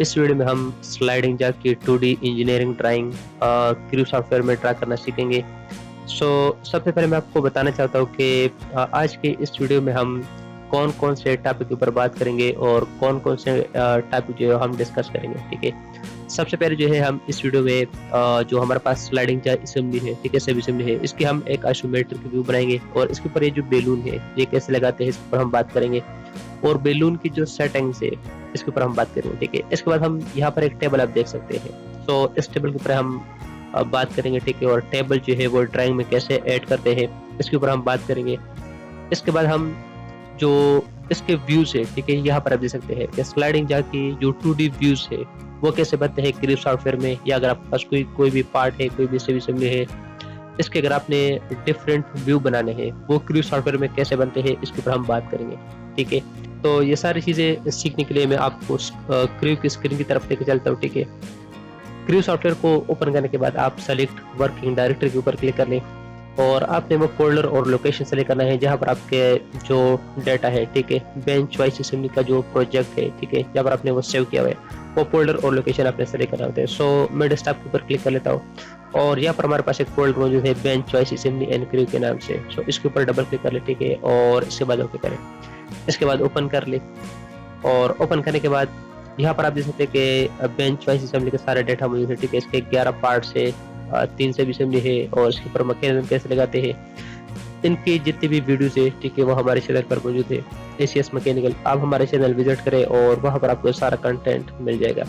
इस वीडियो में हम स्लाइडिंग जाग की 2D engineering drawing crew software में ड्रा करना सीखेंगे। सबसे पहले मैं आपको बताना चाहता हूँ कि आज के इस वीडियो में हम कौन कौन से टॉपिक के ऊपर बात करेंगे और कौन कौन से टॉपिक जो है हम डिस्कस करेंगे। ठीक है, सबसे पहले जो है हम इस वीडियो में जो हमारे पास स्लाइडिंग जाग असेंबली है, ठीक है, सब असेंबली है, इसकी हम एक आइसोमेट्रिक व्यू बनाएंगे और इसके ऊपर ये जो बैलून है ये कैसे लगाते हैं इसके ऊपर हम बात करेंगे और बैलून की जो सेटिंग्स है इसके ऊपर हम बात करेंगे। ठीक है, इसके बाद हम यहाँ पर एक टेबल आप देख सकते हैं, इस टेबल के ऊपर हम बात करेंगे। ठीक है, और टेबल जो है वो ड्राइंग में कैसे ऐड करते हैं इसके ऊपर हम बात करेंगे। इसके बाद हम जो इसके व्यूज है, ठीक है, यहाँ पर आप देख सकते हैं कि स्लाइडिंग जाग की जो 2D व्यूज है वो कैसे बनते हैं क्रिप सॉफ्टवेयर में, या अगर आपके पास कोई भी पार्ट है, कोई भी असेंबली है, इसके अगर आपने डिफरेंट व्यू बनाने हैं वो क्रिप सॉफ्टवेयर में कैसे बनते हैं इसके ऊपर हम बात करेंगे। ठीक है, तो ये सारी चीजें सीखने के लिए मैं आपको क्रिप की स्क्रीन की तरफ लेके चलता हूँ। ठीक है, क्रिप सॉफ्टवेयर को ओपन करने के बाद आप सेलेक्ट वर्किंग डायरेक्टरी के ऊपर क्लिक कर लें और आपने वो फोल्डर और लोकेशन सेलेक्ट करना है जहाँ पर आपके जो डाटा है, ठीक है, बेंच वाइज असेंबली का जो प्रोजेक्ट है, ठीक है, जहाँ पर आपने वो सेव किया हुआ है वो फोल्डर और लोकेशन आपने सेलेक्ट करना होता है। मैं डेस्कटॉप के ऊपर क्लिक कर लेता हूँ और यहाँ पर हमारे पास एक फोल्डर मौजूद है बेंच वाइज असेंबली एंड क्रिप के नाम से। इसके ऊपर डबल क्लिक कर ले, ठीक है, और इसके बाद ओके करें। इसके बाद ओपन कर ले और ओपन करने के बाद यहाँ पर आप देख सकते हैं कि बेंच वाइज असेंबली के सारे डाटा मौजूद है। ठीक है, इसके 11 पार्ट्स है, 3 से भी असेंबली है और इसके ऊपर मैकेनिज्म कैसे लगाते हैं, इनकी जितनी भी वीडियोस है, ठीक है, वो हमारे चैनल पर मौजूद है, एसीएस मैकेनिकल। आप हमारे चैनल विजिट करें और वहाँ पर आपको सारा कंटेंट मिल जाएगा।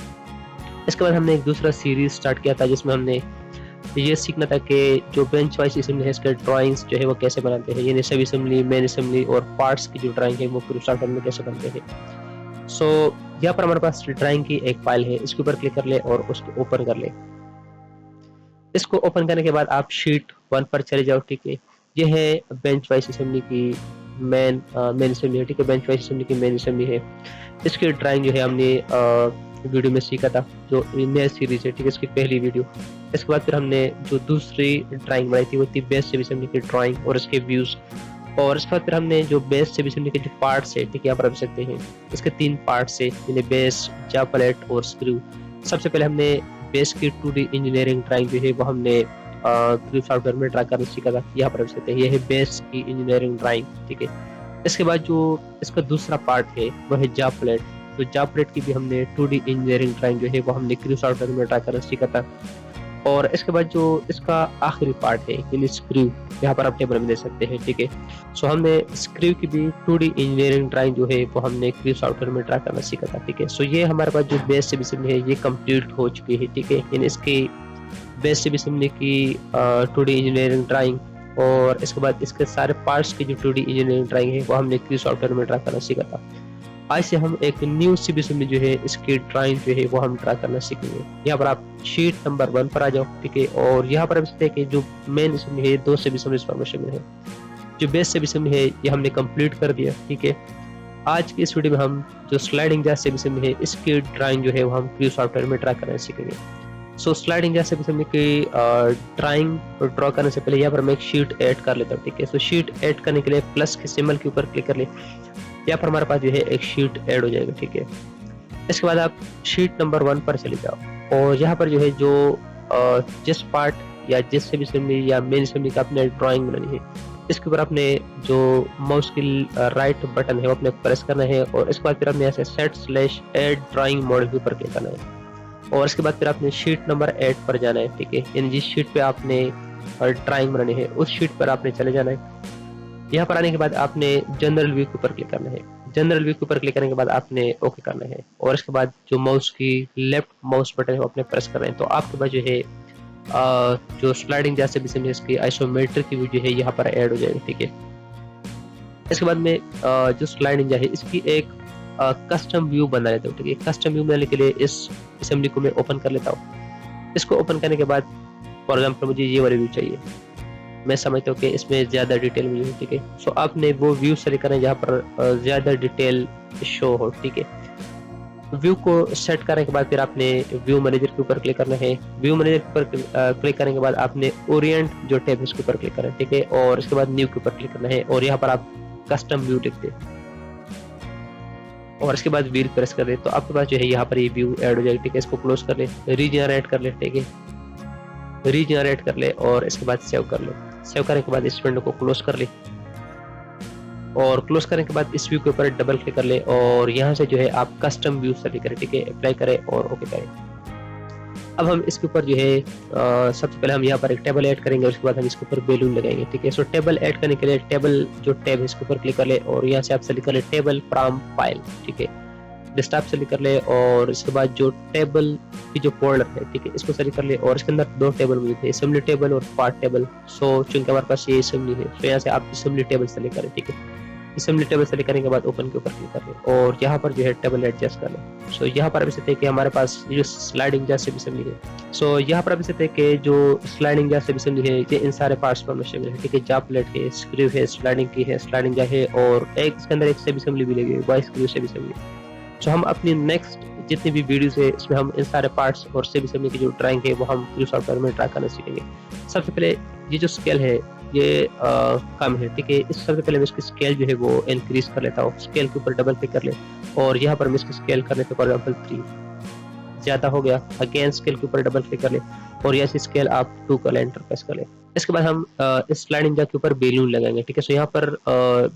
इसके बाद हमने एक दूसरा सीरीज स्टार्ट किया था जिसमें हमने ये सीखना था कि जो बेंच वाइज असेंबली है इसके ड्राइंग्स जो है वो कैसे बनाते हैं, यानी सब असेंबली, मेन असेंबली और पार्ट्स की जो ड्राइंग है वो क्रिप सॉफ्टवेयर में कैसे बनते हैं। यहाँ पर हमारे पास ड्राइंग की एक फाइल है, इसके ऊपर क्लिक कर ले और उसको ओपन कर ले। इसको ओपन करने के बाद आप शीट 1 पर चले जाओ। ठीक है, ये है बेंच वाइज असेंबली की मेन असेंबली है। ठीक है, बेंच वाइज असेंबली की मेन असेंबली है। इसकी ड्राइंग जो है हमने वीडियो में सीखा था, जो नया सीरीज है, ठीक है, इसकी पहली वीडियो। इसके बाद फिर हमने जो दूसरी ड्राइंग बनाई थी वो थी बेस असेंबली की ड्राइंग और इसके व्यूज। और इसके बाद फिर हमने जो बेस असेंबली के जो पार्ट्स है, ठीक है, यहाँ पर आप सकते हैं इसके 3 पार्ट्स है, यानी बेस, जॉब प्लेट और स्क्रू। सबसे पहले हमने बेस की 2D इंजीनियरिंग ड्राइंग जो है वो हमने क्रिप सॉफ्टवेयर में ड्रा करना सीखा था। यहाँ पर आप सकते हैं ये है बेस की इंजीनियरिंग ड्राइंग। ठीक है, इसके बाद जो इसका दूसरा पार्ट है वो है जॉब प्लेट। तो जॉब प्लेट की भी हमने 2D इंजीनियरिंग ड्राइंग जो है वो हमने क्रिप सॉफ्टवेयर में ड्रा करना सीखा था। और इसके बाद जो इसका आखिरी पार्ट है यानी स्क्रू, यहाँ पर आप टेबल में देख सकते हैं। ठीक है, हमने स्क्रू की भी 2D इंजीनियरिंग ड्राइंग जो है वो हमने क्रिप सॉफ्टवेयर में ड्रा करना सीखा था। ठीक है, ये हमारे पास जो बेस असेंबली है ये कंप्लीट हो चुकी है। ठीक है, यानी इसकी बेस असेंबली की 2D इंजीनियरिंग ड्राइंग और इसके बाद इसके सारे पार्ट्स की जो 2D इंजीनियरिंग ड्राइंग है वो हमने क्रिप सॉफ्टवेयर में ड्रा करना सीखा था। आज से हम एक न्यू सीबीएसई में जो है इसकी ड्राइंग जो है वो हम ड्रा करना सीखेंगे। यहाँ पर आप शीट नंबर 1 पर आ जाओ। ठीक है, और यहाँ पर आप सकते हैं कि जो मेन असेंबली है 2 सीबीएसई फॉर्मेशन में है, जो बेस सीबीएसई है ये हमने कंप्लीट कर दिया। ठीक है, आज की इस वीडियो में हम जो स्लाइडिंग जैस सीबीएसई है इसकी ड्राइंग जो है वो हम क्रिप सॉफ्टवेयर में ड्रा करना सीखेंगे। स्लाइडिंग जैस सीबीएसई की ड्राइंग ड्रॉ करने से पहले यहाँ पर मैं एक शीट ऐड कर लेता हूँ। ठीक है, शीट ऐड करने के लिए प्लस के सिंबल के ऊपर क्लिक कर ले, यहाँ पर हमारे पास जो है एक शीट ऐड हो जाएगा। ठीक है, इसके बाद आप शीट नंबर 1 पर चले जाओ और यहाँ पर जो है जो जिस पार्ट या जिस असेंबली या मेन असेंबली का आपने ड्राइंग बनानी है इसके ऊपर आपने जो माउस की राइट बटन है वो अपने प्रेस करना है और इसके बाद फिर आपने ऐसे सेट/ऐड ड्राइंग मॉडल के ऊपर क्लिक करना है और इसके बाद फिर आपने शीट नंबर 8 पर जाना है। ठीक है, यानी जिस शीट पे आपने ड्राइंग बनानी है उस शीट पर आपने चले जाना है। यहाँ पर आने के बाद आपने जनरल व्यू के ऊपर क्लिक करना है। जनरल व्यू के ऊपर क्लिक करने के बाद आपने ओके करना है और इसके बाद जो माउस की लेफ्ट माउस बटन है वो अपने प्रेस कर रहे हैं तो आपके पास जो है जो स्लाइडिंग जैसे भी इसकी आइसोमेट्रिक की व्यू जो है यहाँ पर ऐड हो जाएगी। ठीक है, इसके बाद में जो स्लाइडिंग है इसकी एक कस्टम व्यू बना लेता हूँ। ठीक है, कस्टम व्यू बनाने के लिए इस असेंबली को मैं ओपन कर लेता हूँ। इसको ओपन करने के बाद फॉर एग्जाम्पल मुझे ये वाली व्यू चाहिए, मैं समझता हूँ कि इसमें ज़्यादा डिटेल मिली है। ठीक है, आपने वो व्यू सेलेक्ट करना है जहाँ पर ज़्यादा डिटेल शो हो। ठीक है, व्यू को सेट करने के बाद फिर आपने व्यू मैनेजर के ऊपर क्लिक करना है। व्यू मैनेजर के ऊपर क्लिक करने के बाद आपने ओरिएंट जो टैब है उसके ऊपर क्लिक करना है। ठीक है, और इसके बाद न्यू के ऊपर क्लिक करना है और यहाँ पर आप कस्टम व्यू लिखते हैं। और इसके बाद व्हील प्रेस कर ले तो आपके पास जो है यहाँ पर ये व्यू ऐड हो जाएगी। ठीक है, इसको क्लोज कर ले, रीजनरेट कर ले। ठीक है, रीजनरेट कर ले और इसके बाद सेव कर ले। सेव करने के बाद इस विंडो को क्लोज कर ले और क्लोज करने के बाद इस व्यू के ऊपर डबल क्लिक कर ले और यहाँ से जो है आप कस्टम व्यू सेलेक्ट करें। ठीक है, अप्लाई करें और ओके करें। अब हम इसके ऊपर जो है सबसे पहले हम यहाँ पर एक टेबल ऐड करेंगे, उसके बाद हम इसके ऊपर बैलून लगाएंगे। ठीक है, सो टेबल ऐड करने के लिए टेबल जो टैब है इसके ऊपर क्लिक कर ले और यहाँ से आप सेलेक्ट कर ले टेबल फ्रॉम फाइल। ठीक है, डेस्कटॉप सेलेक्ट कर ले और इसके बाद जो टेबल की जो फोल्डर है, ठीक है, इसको सेलेक्ट कर ले और इसके अंदर दो टेबल मौजूद है, असेंबली टेबल और पार्ट टेबल। सो चूंकि हमारे पास ये असेंबली है तो यहाँ से आप असेंबली टेबल सेलेक्ट करें। ठीक है, असेंबली टेबल सेलेक्ट करने के बाद ओपन के ऊपर क्लिक कर ले और यहाँ पर जो है टेबल एडजस्ट कर ले। सो यहाँ पर अभी से कि हमारे पास जो स्लाइडिंग जैसे असेंबली है। सो यहाँ पर अभी से कि जो स्लाइडिंग जैसे असेंबली है ये इन सारे पार्ट्स पर शामिल है। ठीक है, जा प्लेट है, स्क्रू है, स्लाइडिंग की है, स्लाइडिंग जा है और एक इसके अंदर एक सेब असेंबली भी लगी है, वाइस स्क्रू सेब असेंबली। सो हम अपनी नेक्स्ट जितनी भी वीडियोस है इसमें हम इन सारे पार्ट्स और सेब असेंबली की जो ड्राइंग है वो हम क्रू सॉफ्टवेयर में ट्राई करना सीखेंगे। सबसे पहले ये जो स्केल है ये कम है। ठीक है, इस सबसे पहले मैं इसकी स्केल जो है वो इंक्रीज कर लेता हूँ। स्केल के ऊपर डबल क्लिक कर ले और यहाँ पर मैं इसकी स्केल करने पे फॉर एग्जाम्पल 3 ज्यादा हो गया, अगेन स्केल के ऊपर डबल क्लिक कर ले और यहाँ से स्केल आप 2 कर ले, एंटर प्रेस कर ले। इसके बाद हम इस स्लाइडिंग के ऊपर बैलून लगाएंगे। ठीक है, सो यहाँ पर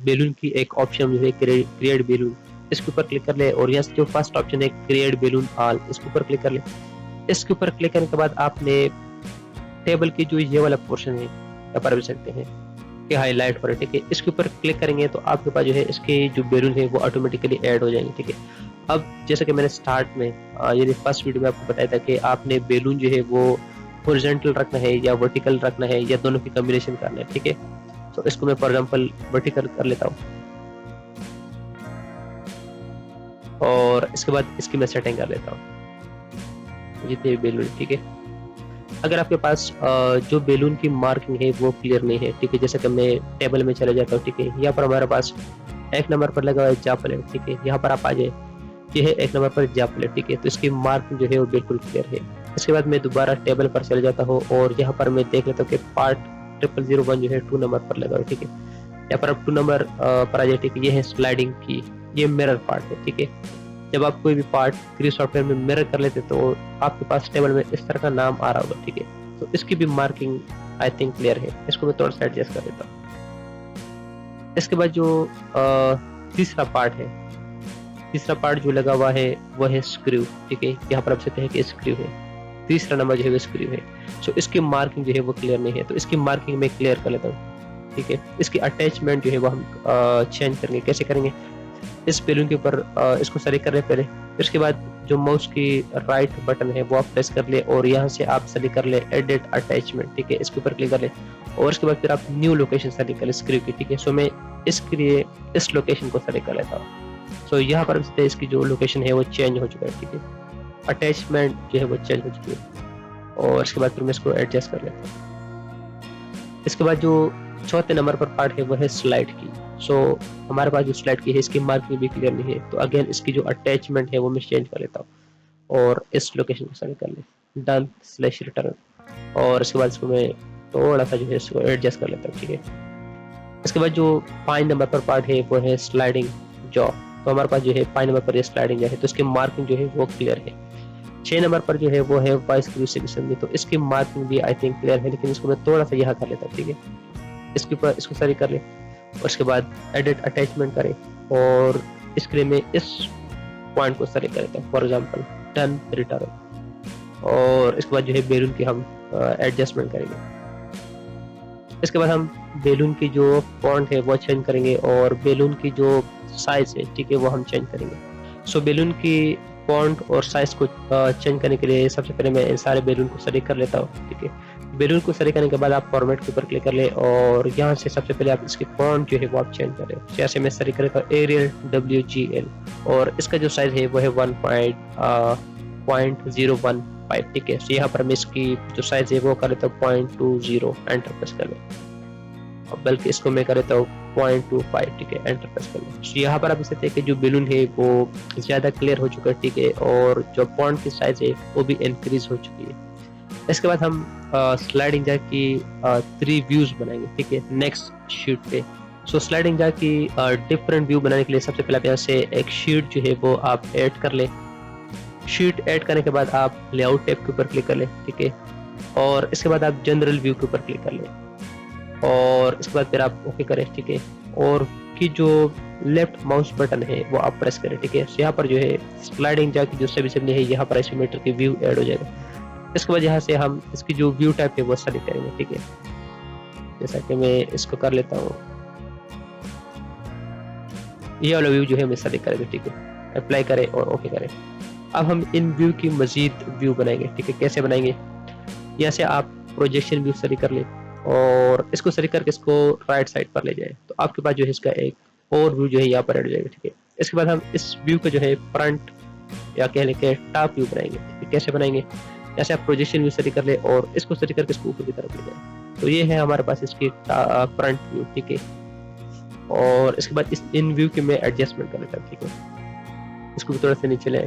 बैलून की एक ऑप्शन जो है क्रिएट बैलून, इसके ऊपर क्लिक कर ले और यहाँ से जो फर्स्ट ऑप्शन है क्रिएट बैलून ऑल, इसके ऊपर क्लिक कर ले। इसके ऊपर क्लिक करने के बाद आपने टेबल की जो ये वाला पोर्शन है यहाँ पर भी सकते हैं कि हाईलाइट पर। ठीक है, इसके ऊपर क्लिक करेंगे तो आपके पास जो है इसके जो बैलून है वो ऑटोमेटिकली ऐड हो जाएंगे। ठीक है, अब जैसे कि मैंने स्टार्ट में यानी फर्स्ट वीडियो में आपको बताया था कि आपने बैलून जो है वो हॉरिजॉन्टल रखना है या वर्टिकल रखना है या दोनों की कॉम्बिनेशन करना है। ठीक है, तो इसको मैं फॉर एग्जांपल वर्टिकल कर लेता हूँ और इसके बाद इसकी मैं सेटिंग कर लेता हूँ जितने भी बैलून। ठीक है, अगर आपके पास जो बैलून की मार्किंग है वो क्लियर नहीं है, ठीक है, जैसे कि मैं टेबल में चले जाता हूँ। ठीक है, यहाँ पर हमारे पास 1 नंबर पर लगा हुआ है जा प्लेट। ठीक है, यहाँ पर आप आ जाए, ये है 1 नंबर पर जा प्लेट। ठीक है, तो इसकी मार्किंग जो है वो बिल्कुल क्लियर है। इसके बाद मैं दोबारा टेबल पर चले जाता हूँ और यहाँ पर मैं देख लेता हूँ कि पार्ट 0001 जो है 2 नंबर पर लगा हुआ है। ठीक है, यहाँ पर आप 2 नंबर पर आ जाए। ठीक है, ये है स्लाइडिंग की, ये मिरर पार्ट है। ठीक है, जब आप कोई भी पार्ट क्रू सॉफ्टवेयर में मिरर कर लेते तो आपके पास टेबल में इस तरह का नाम आ रहा होगा। ठीक है, तो इसकी भी मार्किंग आई थिंक क्लियर है। इसको मैं थोड़ा सा एडजस्ट कर देता हूँ। इसके बाद जो तीसरा पार्ट है, तीसरा पार्ट जो लगा हुआ है वो है स्क्रू। ठीक है, यहाँ पर आप सकते हैं कि स्क्रू है, तीसरा नंबर जो है वो स्क्रू है। सो इसकी मार्किंग जो है वो क्लियर नहीं है, तो इसकी मार्किंग मैं क्लियर कर लेता हूँ। ठीक है, इसकी अटैचमेंट जो है वो हम चेंज करेंगे। कैसे करेंगे, इस बैलून के ऊपर इसको सेलेक्ट कर ले पहले, इसके बाद जो माउस की राइट बटन है वो आप प्रेस कर ले और यहाँ से आप सेलेक्ट कर ले एडिट अटैचमेंट। ठीक है, इसके ऊपर क्लिक कर ले और इसके बाद फिर आप न्यू लोकेशन सेलेक्ट कर ले स्क्रू की। ठीक है, सो मैं इसके लिए इस लोकेशन को सेलेक्ट कर लेता हूँ। सो यहाँ पर इसकी जो लोकेशन है वो चेंज हो चुका है। ठीक है, अटैचमेंट जो है वो चेंज हो चुकी है और इसके बाद फिर मैं इसको एडजस्ट कर लेता हूँ। इसके बाद जो चौथे नंबर पर पार्ट है वो है स्लाइड की। सो हमारे पास जो स्लाइड की है इसकी मार्किंग भी क्लियर नहीं है, तो अगेन इसकी जो अटैचमेंट है वो मैं चेंज कर लेता हूँ और इस लोकेशन को सेलेक्ट कर ले, डन स्लैश रिटर्न और इसके बाद इसको मैं थोड़ा सा जो है इसको एडजस्ट कर लेता हूँ। ठीक है, इसके बाद जो 5 नंबर पर पार्ट है वो है स्लाइडिंग जॉ। तो हमारे पास जो है 5 नंबर पर ये स्लाइडिंग है तो इसकी मार्किंग जो है वो क्लियर है। 6 नंबर पर जो है वो है वाइस स्क्रू सेक्शन, तो इसकी मार्किंग भी आई थिंक क्लियर है, लेकिन इसको मैं थोड़ा सा यहाँ कर लेता हूँ। ठीक है, इसके ऊपर इसको सही कर ले और उसके बाद एडिट अटैचमेंट करें और इसके लिए मैं इस पॉइंट को सेलेक्ट कर लेता हूँ, फॉर एग्जांपल डन रिटर्न और इसके बाद जो है बैलून की हम एडजस्टमेंट करेंगे। इसके बाद हम बैलून की जो फॉन्ट है वो चेंज करेंगे और बैलून की जो साइज है, ठीक है, वो हम चेंज करेंगे। सो बैलून की फॉन्ट और साइज को चेंज करने के लिए सबसे पहले मैं इन सारे बैलून को सेलेक्ट कर लेता हूँ। ठीक है, बैलून को सेलेक्ट करने के बाद आप फॉर्मेट के ऊपर क्लिक कर ले और यहाँ से सबसे पहले आप इसकी फॉन्ट जो है वो आप चेंज करें। जैसे मैं सेलेक्ट करेगा एरियल WGL और इसका जो साइज है वो है 1.015। ठीक है, तो यहाँ पर मैं इसकी जो साइज है वो कर लेता हूँ 0.20, एंटर प्रेस कर ले, बल्कि इसको मैं कर लेता हूँ 0.25। ठीक है, एंटर प्रेस कर ले। तो यहाँ पर आप इसे देखिए जो बैलून है वो ज्यादा क्लियर हो चुका है। ठीक है, और जो फॉन्ट की साइज है वो भी इंक्रीज हो चुकी है। इसके बाद हम स्लाइडिंग जैक की 3 व्यूज बनाएंगे। ठीक है, नेक्स्ट शीट पे। सो स्लाइडिंग जार की डिफरेंट व्यू बनाने के लिए सबसे पहले आप यहाँ से एक शीट जो है वो आप ऐड कर ले। शीट ऐड करने के बाद आप लेआउट टैब के ऊपर क्लिक कर ले, ठीक है। और इसके बाद आप जनरल व्यू के ऊपर क्लिक कर ले और इसके बाद फिर आप ओके करें, ठीक है। और की जो लेफ्ट माउस बटन है वो आप प्रेस करें, ठीक है। तो यहाँ पर जो है स्लाइडिंग जार की जो सेमी है यहाँ पर आइसोमेट्रिक की व्यू ऐड हो जाएगा। इसके बाद यहाँ से हम इसकी जो व्यू टाइप है वो सेलेक्ट करेंगे, ठीक है। जैसा कि मैं इसको कर लेता हूँ, ये वाला व्यू जो है मैं सेलेक्ट करेंगे, ठीक है। अप्लाई करें और ओके करें। अब हम इन व्यू की मजीद व्यू बनाएंगे, ठीक है। कैसे बनाएंगे, यहाँ से आप प्रोजेक्शन व्यू सेलेक्ट कर ले और इसको सेलेक्ट करके इसको राइट साइड पर ले जाए, तो आपके पास जो है इसका एक और व्यू जो है यहाँ पर ऐड हो जाएगा, ठीक है। इसके बाद हम इस व्यू का जो है फ्रंट या कह लें कि टॉप व्यू बनाएंगे, ठीक है। कैसे बनाएंगे, जैसे आप प्रोजेक्शन व्यू सेलेक्ट कर ले और इसको सेलेक्ट करके इसको ऊपर की तरफ ले जाए, तो ये है हमारे पास इसकी फ्रंट व्यू, ठीक है। और इसके बाद इस इन व्यू की मैं एडजस्टमेंट कर लेता हूँ, ठीक है। इसको भी थोड़ा सा नीचे ले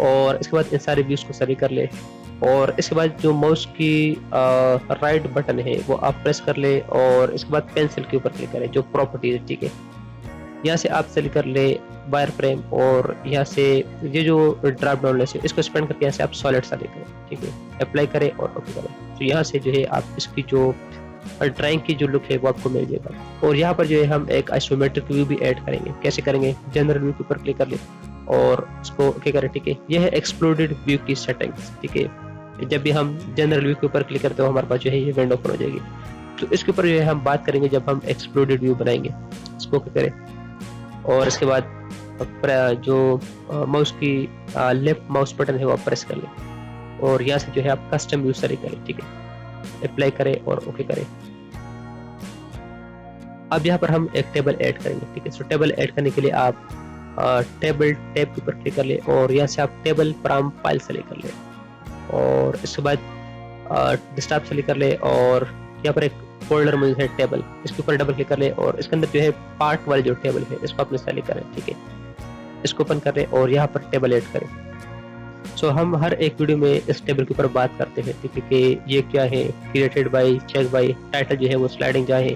और इसके बाद इन सारे व्यूज को सेलेक्ट कर ले और इसके बाद जो माउस की राइट बटन है वो आप प्रेस कर ले और इसके बाद पेंसिल के ऊपर क्लिक करें जो प्रॉपर्टी है, ठीक है। यहाँ से आप सेलेक्ट कर ले वायर फ्रेम और यहाँ से ये जो ड्रॉप डाउन लिस्ट है इसको स्पेंड करके यहाँ से आप सॉलिड सेलेक्ट करें, ठीक है। अप्लाई करें और ओके करें। तो यहाँ से जो है आप इसकी जो ड्राइंग की जो लुक है वो आपको मिल जाएगा। और यहाँ पर जो है हम एक आइसोमेट्रिक व्यू भी ऐड करेंगे। कैसे करेंगे, जनरल व्यू के ऊपर क्लिक कर ले और उसको ओके करें, ठीक है। यह है एक्सप्लोडेड व्यू की सेटिंग्स, ठीक है। जब भी हम जनरल व्यू के ऊपर क्लिक करते हो हमारे पास जो है ये विंडो ओपन हो जाएगी। तो इसके ऊपर जो है हम बात करेंगे जब हम एक्सप्लोडेड व्यू बनाएंगे। इसको ओके करें और इसके बाद जो माउस की लेफ्ट माउस बटन है वो आप प्रेस कर ले और यहाँ से जो है आप कस्टम व्यू सेलेक्ट करें, ठीक है। अप्लाई करें और ओके करें। अब यहाँ पर हम एक टेबल ऐड करेंगे, ठीक है। सो टेबल ऐड करने के लिए आप टेबल टैब के ऊपर क्लिक कर ले और यहाँ से आप टेबल फ्रॉम फाइल सेलेक्ट कर ले और इसके बाद डेस्कटॉप सेलेक्ट कर ले और यहाँ पर एक फोल्डर मौजूद है टेबल, इसके ऊपर डबल क्लिक कर ले और इसके अंदर जो है पार्ट वाली जो टेबल है इसको अपने सेलेक्ट करें, ठीक है। इसको ओपन कर ले और यहाँ पर टेबल ऐड करें। सो हम हर एक वीडियो में इस टेबल के ऊपर बात करते हैं, ठीक है, कि ये क्या है, created by, check by, title जो है वो स्लाइडिंग जा है,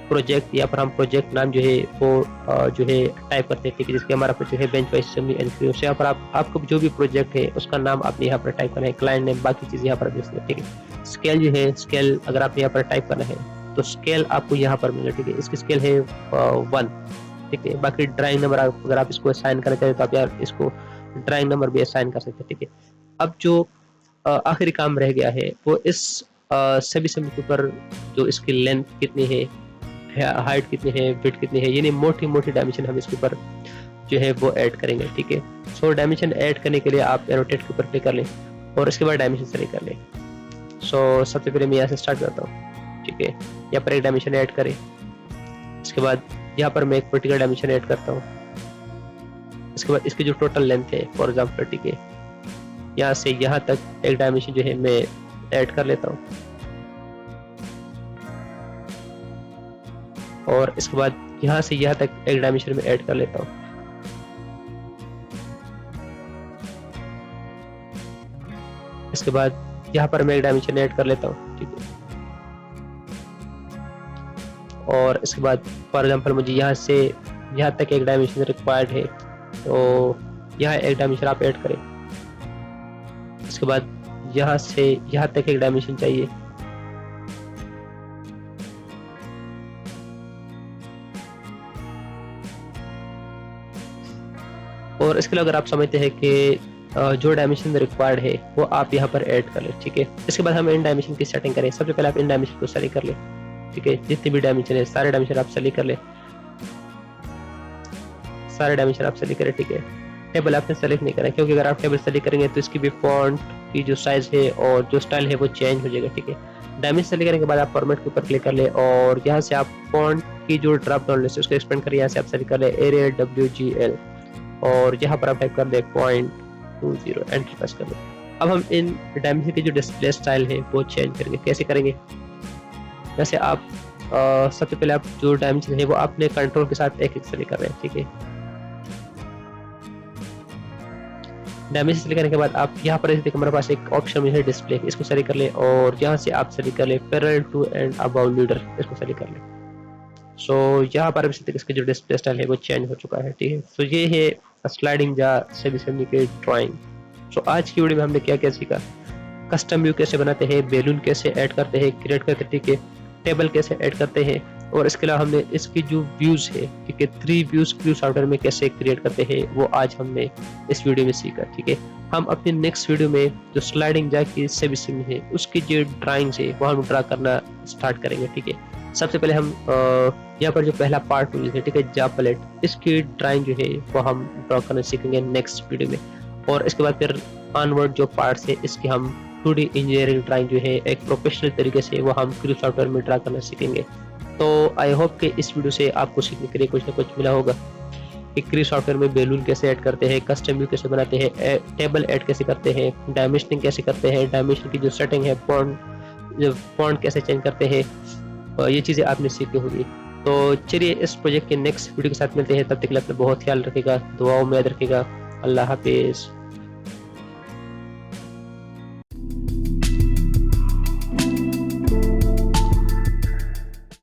प्रोजेक्ट या पर हम प्रोजेक्ट नाम जो है वो जो है टाइप करते हैं, ठीक है। जिसके हमारा जो है bench wise assembly and Q, यहाँ पर आपको जो भी प्रोजेक्ट है उसका नाम आपने यहाँ पर टाइप करना है, क्लाइंट नेम, बाकी चीज़ यहाँ पर देख ठीक है। स्केल जो है, स्केल अगर आपने यहाँ पर टाइप करना है तो स्केल आपको यहाँ पर मिलेगा, ठीक है। इसकी स्केल है 1, ठीक है। बाकी ड्राइंग नंबर अगर आप इसको असाइन करना चाहते तो आप यार इसको ड्राइंग नंबर भी असाइन कर सकते हैं, ठीक है। अब जो आखिरी काम रह गया है वो इस सभी के ऊपर जो इसकी लेंथ कितनी है, हाइट कितनी है, विड्थ कितनी है, यानी मोटी मोटी डायमेंशन हम इसके ऊपर जो है वो ऐड करेंगे, ठीक है। सो डायमेंशन ऐड करने के लिए आप एनोटेट के ऊपर क्लिक कर लें और इसके बाद डायमेंशन सेलेक्ट कर लें। सो सबसे पहले मैं यहाँ से स्टार्ट करता हूँ, ठीक है। यहाँ पर एक डायमेंशन ऐड करें, इसके बाद यहाँ पर मैं एक पर्टिकुलर डायमेंशन ऐड करता हूँ। इसके बाद इसकी जो टोटल लेंथ है फॉर एग्जाम्पल, ठीक है, यहाँ से यहाँ तक एक डायमेंशन जो है मैं ऐड कर लेता हूँ और इसके बाद यहाँ से यहाँ तक एक डायमेंशन में ऐड कर लेता हूँ। इसके बाद यहाँ पर मैं एक डायमेंशन ऐड कर लेता हूँ, ठीक है। और इसके बाद फॉर एग्जांपल मुझे यहाँ से यहाँ तक एक डायमेंशन रिक्वायर्ड है तो यहाँ एक डायमेंशन आप ऐड करें। इसके बाद यहाँ से यहाँ तक एक डायमेंशन चाहिए, और इसके लिए अगर आप समझते हैं कि जो डायमेंशन रिक्वायर्ड है वो आप यहाँ पर ऐड कर ले, ठीक है। इसके बाद हम इन डायमेंशन की सेटिंग करें। सबसे पहले आप इन डायमेंशन को सेलेक्ट कर ले, ठीक है। जितने भी डायमेंशन है सारे डायमेंशन आप सेलेक्ट कर ले, सारे डायमेंशन आप सेलेक्ट करें, ठीक है। टेबल आपने सेलेक्ट नहीं करें क्योंकि अगर आप टेबल सेलेक्ट करेंगे तो इसकी भी फॉन्ट की जो साइज है और जो स्टाइल है वो चेंज हो जाएगा, ठीक है। डायमेंशन सेलेक्ट करने के बाद आप फॉर्मेट के ऊपर क्लिक कर ले और यहाँ से आप फॉन्ट की जो ड्रॉप डाउन लिस्ट है उसको एक्सपेंड करें। यहाँ से आप सेलेक्ट कर ले एरियल WGL और यहाँ पर आप टाइप कर ले 0.20, एंटर प्रेस कर ले। अब हम इन डायमेंशन की जो डिस्प्ले स्टाइल है वो चेंज करेंगे। कैसे करेंगे, जैसे आप सबसे पहले आप जो डायमेंशन है वो आपने कंट्रोल के साथ एक सेलेक्ट कर रहे हैं, ठीक है। डायमेंशन सेलेक्ट करने के बाद आप यहाँ पर देखिए हमारे पास एक ऑप्शन है डिस्प्ले, इसको सेलेक्ट कर ले और यहाँ से आप सेलेक्ट कर ले parallel to and about leader, इसको सेलेक्ट कर ले। सो यहाँ पर अभी तक इसका जो डिस्प्ले स्टाइल है वो चेंज हो चुका है, ठीक है। सो ये है स्लाइडिंग जा सेमी के ड्राइंग। सो आज की वीडियो में हमने क्या क्या सीखा, कस्टम व्यू कैसे बनाते हैं, बैलून कैसे ऐड करते हैं, क्रिएट करते हैं, ठीक है, टेबल कैसे ऐड करते हैं, और इसके अलावा हमने इसकी जो व्यूज है, ठीक है, 3 व्यूज क्रू सॉफ्टवेयर में कैसे क्रिएट करते हैं वो आज हमने इस वीडियो में सीखा, ठीक है। हम अपने नेक्स्ट वीडियो में जो स्लाइडिंग जा की सेमी है उसकी जो ड्राइंग्स है वो हम ड्रा करना स्टार्ट करेंगे, ठीक है। सबसे पहले हम यहाँ पर जो पहला पार्ट है, ठीक है, जा प्लेट, इसकी ड्राइंग जो है वो हम ड्रा करना सीखेंगे नेक्स्ट वीडियो में। और इसके बाद फिर ऑनवर्ड जो पार्ट्स है इसके हम 2D इंजीनियरिंग ड्राइंग जो है एक प्रोफेशनल तरीके से वो हम क्रू सॉफ्टवेयर में ड्रा करना सीखेंगे। तो आई होप कि इस वीडियो से आपको सीखने के लिए कुछ ना कुछ मिला होगा कि क्रू सॉफ्टवेयर में बैलून कैसे ऐड करते हैं, कस्टम व्यू कैसे बनाते हैं, टेबल ऐड कैसे करते हैं, डायमेंशनिंग कैसे करते हैं, डायमेंशन की जो सेटिंग है, फॉन्ट कैसे चेंज करते हैं, ये चीज़ें आपने सीखी होगी। तो चलिए इस प्रोजेक्ट के नेक्स्ट वीडियो के साथ मिलते हैं, तब तक के लिए अपना बहुत ख्याल रखिएगा, दुआओं में याद रखिएगा। अल्लाह हाफिज़।